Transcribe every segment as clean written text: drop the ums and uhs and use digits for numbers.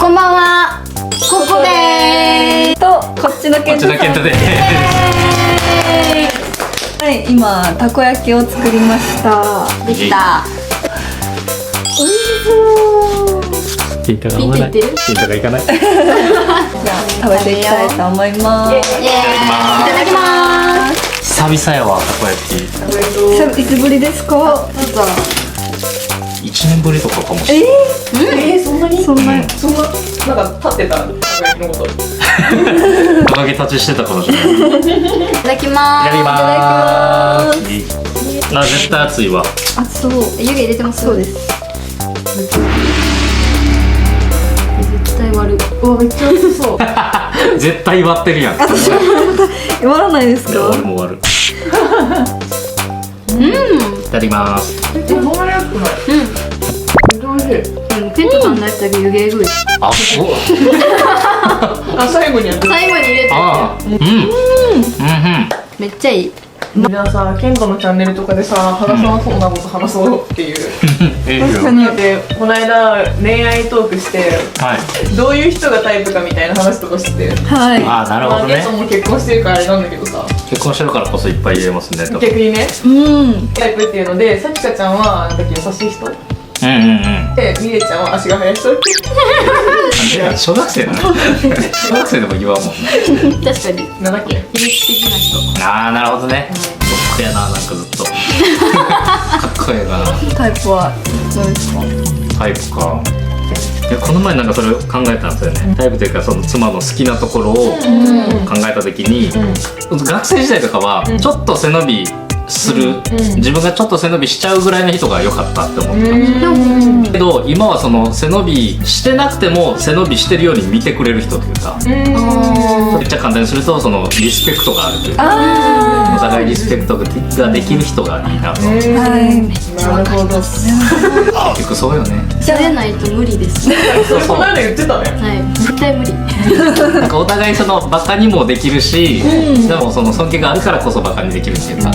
こんばんは。ここでーと、こっちのケントさん。こっちのケントでーす。はい、今たこ焼きを作りました。できた。おいしそう。ヒントが合わない。ヒント言ってる？ヒントがいかない。じゃあ食べていきたいと思います。イエーイ。いただきます。久々やわ、たこ焼き。いつぶりですか？どうぞ。1年ぶりとかかもしれない。そんなにそんななんか立ってたたこ焼きのこと。掲げ立ちしてたかもしれない。いただきまやりーまーす。な、絶対熱いわ。あ、そう。す。湯気入れてます。そうです。絶対割る。うわめっちゃ美味しそう。絶対割ってるやん。割らないですか？俺も割る。いただきます。そんなに安くない。めっちゃ美味しい。ケントさんのやつだけ湯気えぐい。あ、お。あ、最後にやってる。最後に入れて。あー、うん。めっちゃいい。じゃあさ、ケントのチャンネルとかでさ、話さなそうなこと話そうっていう。ええよ。確かに。で、この間恋愛トークしてはい。どういう人がタイプかみたいな話とかしてて、はい。あー、なるほどねケント。も結婚してるからあれなんだけどさ、結婚してるからこそいっぱい言えますね。多分逆にねうん。タイプっていうので、さきかちゃんはなんだっけ優しい人で、みれちゃんは足が速い人。いや、小学生なの。小学生でも言わんもんね。確かに。なんだっけ。秘密的な人。ああ、なるほどね。かっこやな、なんかずっと。かっこええな。タイプはどうですか？タイプか。いや、この前なんかそれを考えたんですよね。タイプというか、その妻の好きなところを考えたときに、学生時代とかはちょっと背伸びする、自分がちょっと背伸びしちゃうぐらいの人が良かったって思ってたんですよ。けど今はその背伸びしてなくても背伸びしてるように見てくれる人というか、めっちゃ簡単にするとそのリスペクトがあるというか、お互いリスペクトができる人がいいなと。はい。なるほど。結局そうよね。じゃないと無理です。そうそう。この間言ってたね。はい。絶対無理。なんかお互いそのバカにもできるし、でもその尊敬があるからこそバカにできるっていうか、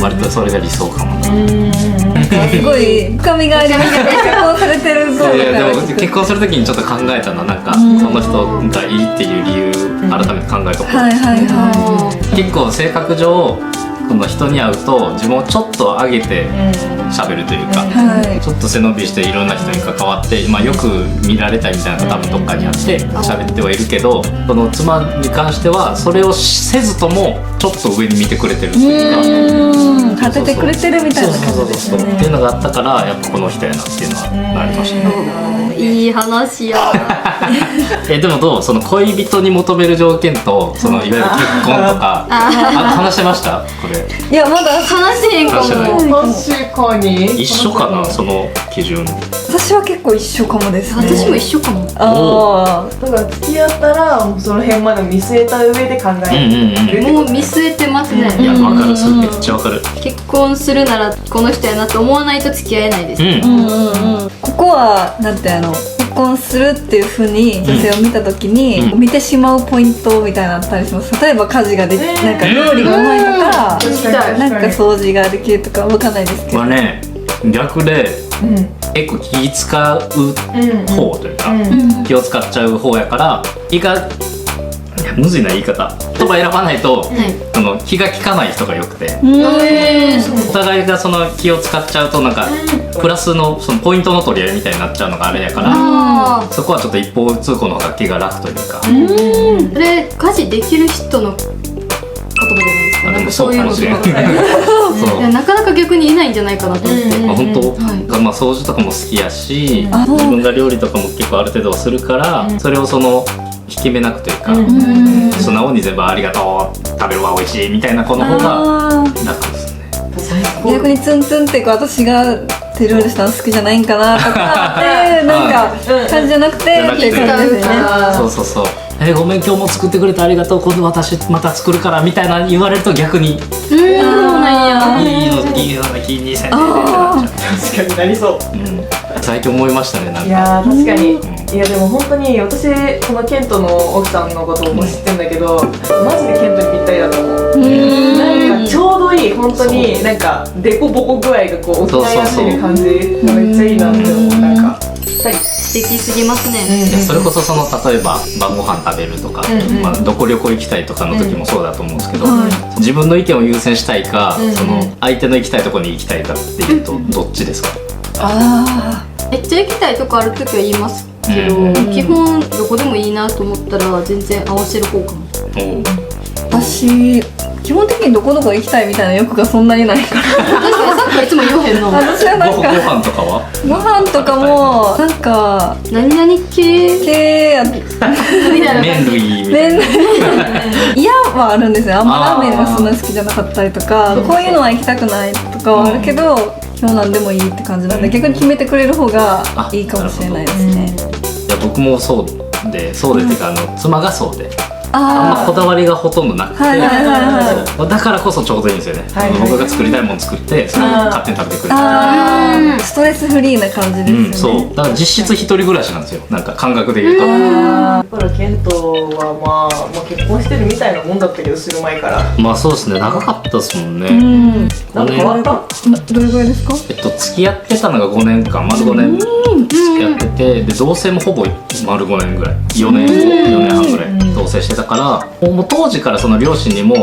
割とそれが理想かもな。すごい深みがありますね。結婚されてるそういやでだから。も結婚するときにちょっと考えたの、なんかこの人がいいっていう理由改めて考えとこう。はいはいは結構性格上この人に会うと自分をちょっと上げて喋るというか、い。はい。ちょっと背伸びしていろんな人に関わって、まあ、よく見られたいみたいなのが多分どっかにあって喋ってはいるけど、その妻に関してはそれをせずともちょっと上に見てくれてるっていうか、立ててくれてるみたいな感じですそうね。っていうのがあったから、やっぱこの人やなっていうのはなりましたね。いい話や。でもどう、その恋人に求める条件とそのいわゆる結婚とか話してましたこれ？いやまだ話せへんか話してないも。確かに。一緒かな、その基準。私は結構一緒かもですね。私も一緒かも。あだから付き合ったらもうその辺まで見据えた上で考える。もう見据えてますね。いや、わかる、それめっちゃわかる。結婚するならこの人やなと思わないと付き合えないです。うん。ここはなんて結婚するっていう風に女性を見た時に、見てしまうポイントみたいなのあったりします。例えば家事ができ、なんか料理がうまいとか、確かになんか掃除ができるとかわかんないですけど。はね、逆で結構気使う方というか、気を使っちゃう方やから、いやむずいな言い方、言葉選ばないと、その気が利かない人がよくて、お互いがその気を使っちゃうとなんかプラスのそのポイントの取り合いみたいになっちゃうのがあれやから、あそこはちょっと一方通行の方が気が楽というか。あ、それ家事できる人の言葉じゃないですか。なんかそういうのとか。そういや、なかなか逆にいないんじゃないかなと思って。まあ、本当、はいまあ掃除とかも好きやし、自分が料理とかも結構ある程度はするから、それをその引き目なくというか、素直に全部ありがとう、食べるわ美味しいみたいな子の方が楽ですね。逆にツンツンって私が手料理したの好きじゃないんかなとかってなんか感じじゃなくてっていう感じですね。そうそうそう。ごめん今日も作ってくれてありがとう、今度私また作るからみたいな言われると逆にそうなんや。いいのな気にせんでってなっちゃ確かになりそう。う。最近思いましたね、なんか。いやー確かに。いやでも本当に私このケントの奥さんのことも知ってんだけど、マジでケントにぴったりだと思う。なんかちょうどいい、本当になんかデコボコ具合がこう補い合ってる感じがめっちゃいいなって思う。なんか素敵すぎますね。いやそれこそその例えば晩ご飯食べるとか、まあ、どこ旅行行きたいとかの時もそうだと思うんですけど、自分の意見を優先したいか、その相手の行きたいとこに行きたいかっていうとどっちですか？あめっちゃ行きたいとこある時は言いますけど、基本どこでもいいなと思ったら全然合わせる方かも。おうあ、私基本的にどこどこ行きたいみたいな欲がそんなにないから確かにさっきいつも言わへんの。私はなんごか飯とかは？ご飯とかもなんか何々系系やみたいな麺類みたい麺な。嫌はあるんですよ。あんまラーメンがそんな好きじゃなかったりとか、こういうのは行きたくないとかはあるけど、今日なんでもいいって感じなんで、逆に決めてくれる方がいいかもしれないですね。いや僕もそうっていうか妻がそうで。あんまあこだわりがほとんどなくて、はいはいはいはそうだからこそちょうどいいんですよね、はいはい僕が作りたいもの作ってそれを勝手に食べてくれるあ、ストレスフリーな感じですよね。そうだから実質一人暮らしなんですよ、なんか感覚で言うと、だからケントはまあ結婚してるみたいなもんだったけど、する前からまあそうですね、長かったですもんね、うん。なんか変わった？どれぐらいですか？付き合ってたのが5年間丸5年付き合ってて、で同棲もほぼ丸5年ぐらい4年半ぐらい同棲してたから、もう当時からその両親にもう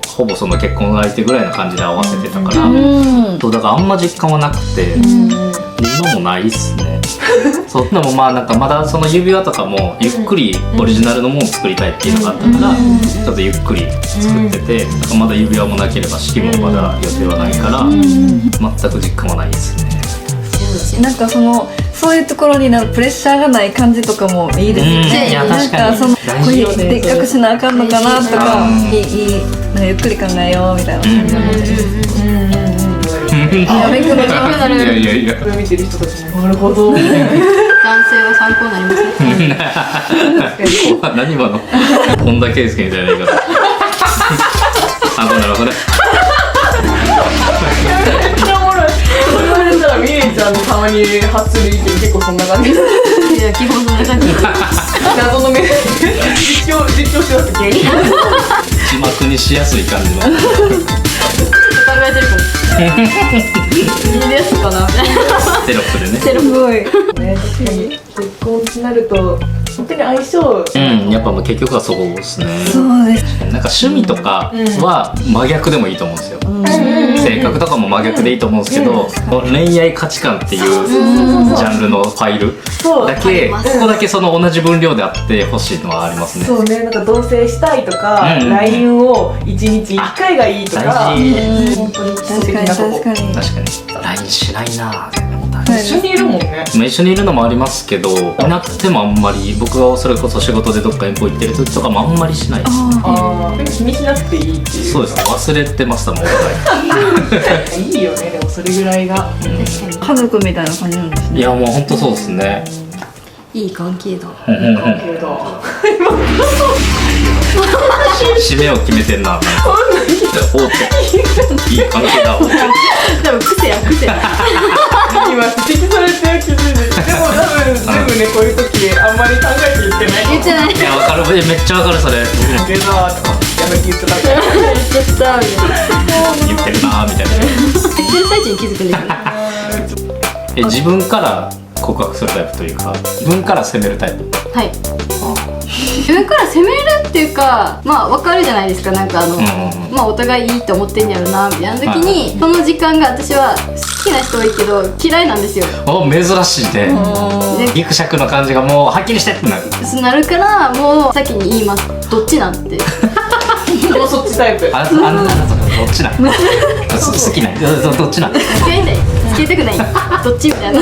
ほぼその結婚相手ぐらいな感じで合わせてたから、そうだからあんま実感はなくて、で今もないっすねそんなもまあなんかまだその指輪とかもゆっくりオリジナルのものを作りたいっていうのがあったから、ちょっとゆっくり作ってて、なんかまだ指輪もなければ式もまだ予定はないから、全く実感はないですね。なんかそういうところにプレッシャーがない感じとかもいいですね。いやなん確かにか大こ事れでっかくしなあかんのかなとか、なんかゆっくり考えようみたいな感じなので。勉強になる。いやこれ見てる人たちもなるほど男性は参考になりますね。何今の本田圭佑みたいな言い方あ、なるほどね。めっちゃおもろい。そう言われたらミレイちゃんのたまに発する意見結構そんな感じ。いや基本そんな感じ。謎の目実況しだす急に。字幕にしやすい感じの考えてるかも。いいですかなみたいな。テロップでね。すごい。ね、確かに結婚ってなると本当に相性。やっぱもう結局はそうですね。そうです。なんか趣味とかは真逆でもいいと思うんですよ。性格とかも真逆でいいと思うんですけど、恋愛価値観っていうジャンルのファイルだけ、ここだけその同じ分量であってほしいのはありますね。そうね、なんか同棲したいとか、LINE を1日1回がいいとか、大事。本当に素敵確かになとこ。確かに。確かに LINE しないなぁ。一緒にいるもんね。まあ一緒にいるのもありますけど、いなくてもあんまり、僕がそれこそ仕事でどっか遠方行ってる時とかもあんまりしないです。ああ、でも気にしなくていいっていう。そうですね、忘れてましたもんお互い。いいよね、でもそれぐらいが。家族みたいな感じなんですね。いやもう本当そうですね。いい関係だ。けど。締めを決めてんな。おうっていい関係だ。でも癖や。今指摘されて気づいて。でも多分全部ね、こういう時あんまり考えて言ってない。言ってない。いやわかる、めっちゃわかるそれ。けどとかやめて言ってたから。言っちゃったみたいな。言ってるなーみたいな。言ってる最中に気づくんですよ。自分から告白するタイプというか、自分から責めるタイプ。はい。自分から責めるっていうか、まあ分かるじゃないですか、なんかまあお互いいいと思ってんやろなみたいな時に、その時間が私は好きな人はいいけど嫌いなんですよ。お、珍しいね。ギクシャクの感じがもうはっきりしてってなる。そうなるからもう先に言います。どっちなんて。もうそっちタイプ。あなたどっちなん？好きなん？どっちなん？付き合いたい、付き合いたくない、どっちみたいな。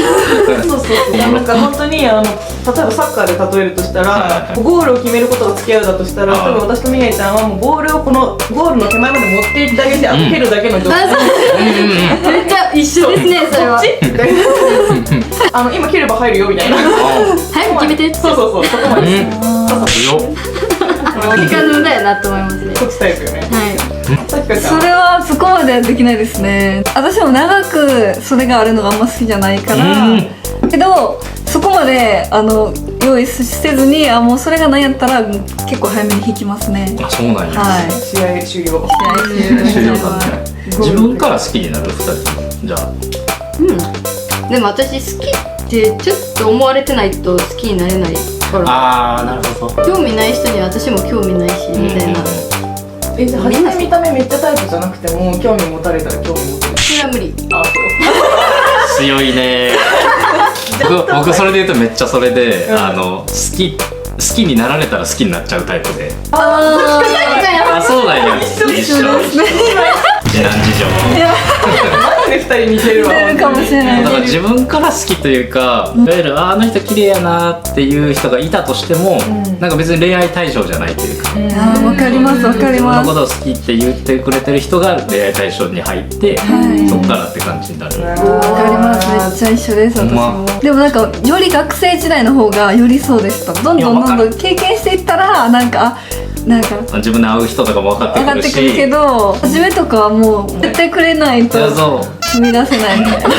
そうなんか本当に例えばサッカーで例えるとしたら、ゴールを決めることが付き合うだとしたら、多分私とミネちゃんはもうボールをこのゴールの手前まで持っていってあげて預けるだけの状態。めっちゃ一緒ですね、それは。そっちみたいな。今蹴れば入るよみたいな。早く決めてって。そうそこまで。時間の無駄やなと思いますね。そっちタイプよね。はい。さきかちゃんそれはそこまではできないですね。私も長くそれがあるのがあんま好きじゃないからけど、そこまで用意せずにもうそれが何やったら結構早めに引きますね。あ、そうなんや。はい。試合終了。終了だね。自分から好きになる2人。じゃあ。でも私好きってってちょっと思われてないと好きになれないからああなるほど。興味ない人には私も興味ないしみたいな、じゃあ初め見た目めっちゃタイプじゃなくても興味持たれたら興味持てる。それは無理。あ、強いね。僕それで言うとめっちゃそれで、好きになられたら好きになっちゃうタイプで。ああ、そうなんや。一緒一緒。次男次女。マジで二人似てるわ。似てるかもしれない。だから自分から好きというか、いわゆるあの人綺麗やなっていう人がいたとしても、なんか別に恋愛対象じゃないというか、あー、わかりますわかり自分ます。のことを好きって言ってくれてる人が恋愛対象に入って、はいそっからって感じになる。わかります。めっちゃ一緒です私ほんも。でもなんかより学生時代の方がよりそうでした。どんどんどんどん経験していったらなんか自分で会う人とかも分かって上がくるし、ってくるけど、初めとかはもう絶対くれないといやそう踏み出せないみたいな。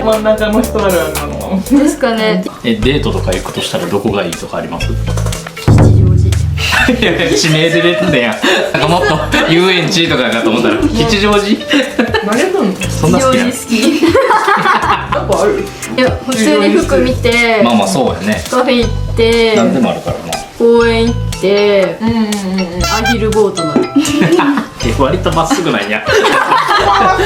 真ん中の人あるあるなの。ですかね。デートとか行くとしたらどこがいいとかあります？吉祥寺。いやいや地名で出てんだやん。なんかもっと遊園地とかかと思ったら吉祥寺。何やったの？そんな好きなの？吉祥寺好なんかある？き。いや普通に服見て、まあまあそうやね。カフェ行って、何でもあるからな。公園行って、アヒルボート乗る。割とまっすぐなんや。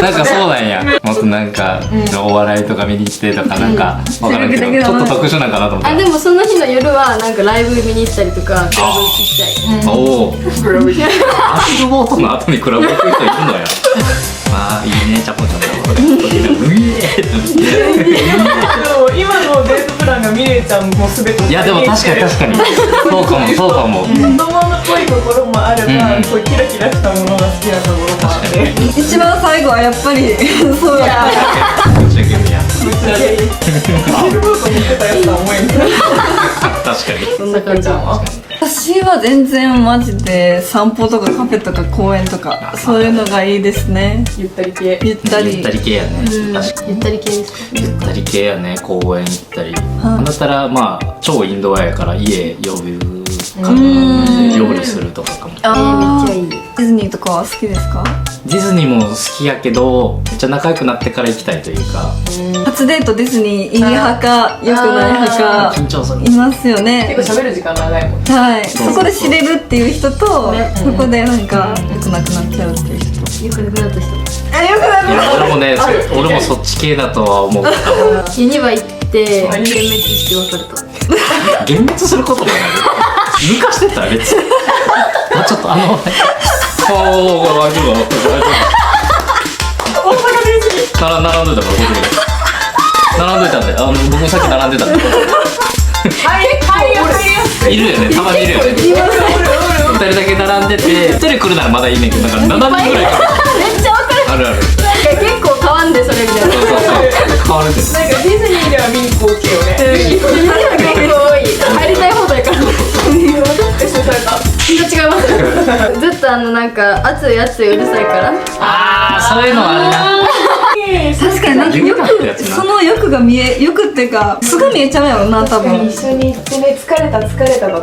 なんかそうなんや。もっとなんか、お笑いとか見に行ってとかなんかわからんけど、ちょっと特殊なんかなと思ったあ、でもその日の夜はなんかライブ見に行ったりとか、クラブ行きたい。おお。アヒルボートの後にクラブ行く人いるのや。まあいいね、チャポチャポ。今のデートプランがミレイちゃんもすべて。いやでも確かに確かに。そうかもそうかも。子供の濃い心もあれば、こうキラキラしたものが好きなところもあって。一番最後はやっぱりそうだった。めっちゃゲームや。アヒルボート乗ってたやつは思えんけど。確かに。そんな感じ。私は全然マジで散歩とかカフェとか公園とかそういうのがいいですね。ゆったり系。ゆったり。ゆったり系やね。確かに。ゆったり系ですか。ゆったり系やね。公園行ったり。はいだったらまあ超インドアやから家呼ぶかな。料理するとかかも。めっちゃいい。ディズニーとかは好きですか？ディズニーも好きやけどめっちゃ仲良くなってから行きたいというか。初デートディズニーいい派か良くない派か緊張する。いますよね。結構喋る時間長いもん。はい。そこで知れるっていう人とねそこでなんか良くなくなっちゃうっていう人。よくなくなった人。良くなくいや俺もね俺もそっち系だとは思う。ユニバ行って幻滅して別れた。幻滅することもない。抜かしてたら別に。あちょっとお大丈夫。大阪ですぎ。並んでたから僕並んでたんで僕もさっき並んでたんでいるよねたまにいるよね2人だけ並んでて1人来るならまだいいねんけどなんか7人ぐらいめっちゃ分かる。あるある結構変わんでそれみたいな。そう変わるんですなんかディズニーでは見に行こうけよね。結構多い。入りたい放題から。そうされた。違います。ずっとなんか熱いうるさいから。あーそういうのはあるな確かになんか夢だったやつなその欲っていうかすぐ見えちゃうやろな多分。一緒に行ってね、疲れたばっ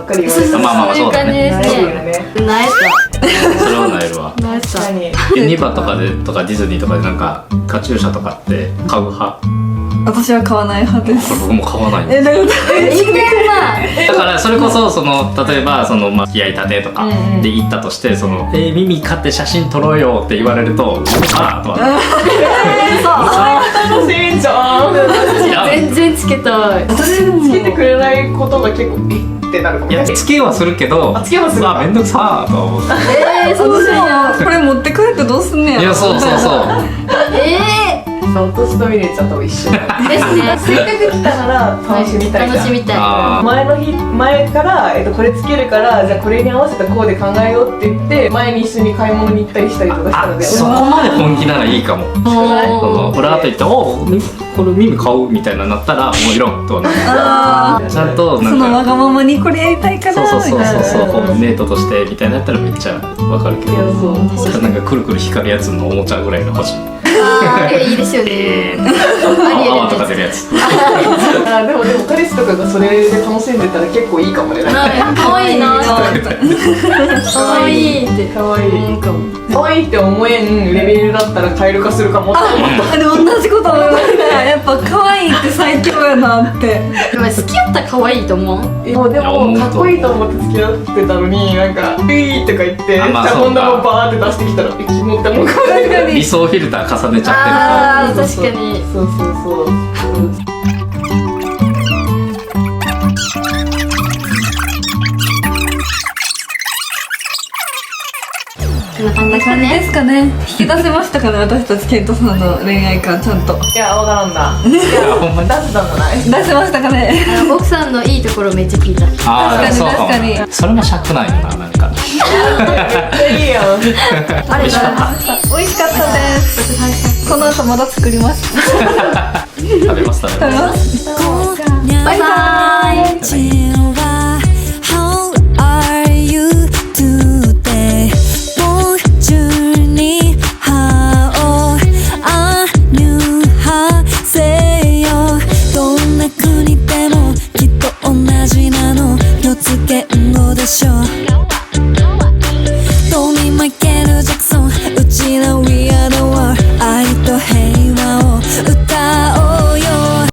かり言われて。まあそういう感じですそうよね。ね。なえそれはなえるわた。なえた。何？ユニバとかディズニーとかでなんかカチューシャとかって買う派？私は買わない派です。僕も買わないんだから人間だからそれこそ例えばまあ気合いたてとかで行ったとして耳買って写真撮ろうよって言われるとあーとは楽しいじゃん。いや全然つけたい。私もつけてくれないことが結構ってなるかもいやつけはするけどつけはするまあめんどくさーとは思ってそうなんや。これ持って帰ってどうすんねや。いやそう私とミレイちゃんと一緒だ。ですね。せっかく来たなら楽しみたいな。楽しみたい。あ前から、これつけるからじゃあこれに合わせたコーデ考えようって言って前に一緒に買い物に行ったりしたりとかしたので、そこまで本気ならいいかもフラーと言って「おこれ耳買う?」みたいななったら「もういろん」とはなるあちゃんとーそのわなんかがままにこれやりたいからそうコみたいな。ーディネートとしてみたいなやったらめっちゃわかるけどそうなんかくるくる光るやつのおもちゃぐらいが欲しいあーいいですよね。ありえる泡とか出るやつ。あでも彼氏とかがそれで楽しんでたら結構いいかもね。可愛いなー。可愛いって。可愛い。可愛いって思えんレベルだったらカエル化するかもって思った。でも同じこと思いました。やっぱ可愛いって最強やなって。でも好きやったら可愛いと思う。でもかっこいいと思って付き合ってたのになんか「うい」とか言ってシャボン玉バーって出してきたら「えキモ」って思うかも。理想フィルター重ねちゃあー確かに。そうそうそう。こんな感じですかね。引き出せましたかね、私たちケントさんの恋愛観ちゃんといやわからんな。いやほんまに出せたんじゃない。出せましたかね。奥さんのいいところめっちゃ聞いた。ああ、そうかも確かにね。それも尺ないよな、なんか。いいやん。ありがとうございま美味しかったです。この後まだ作ります。食べます、食べます。バイバイ。 How are you today? Bonjour ni hao 안녕하세요. どんな国でもきっと同じなの。四つ言語でしょ。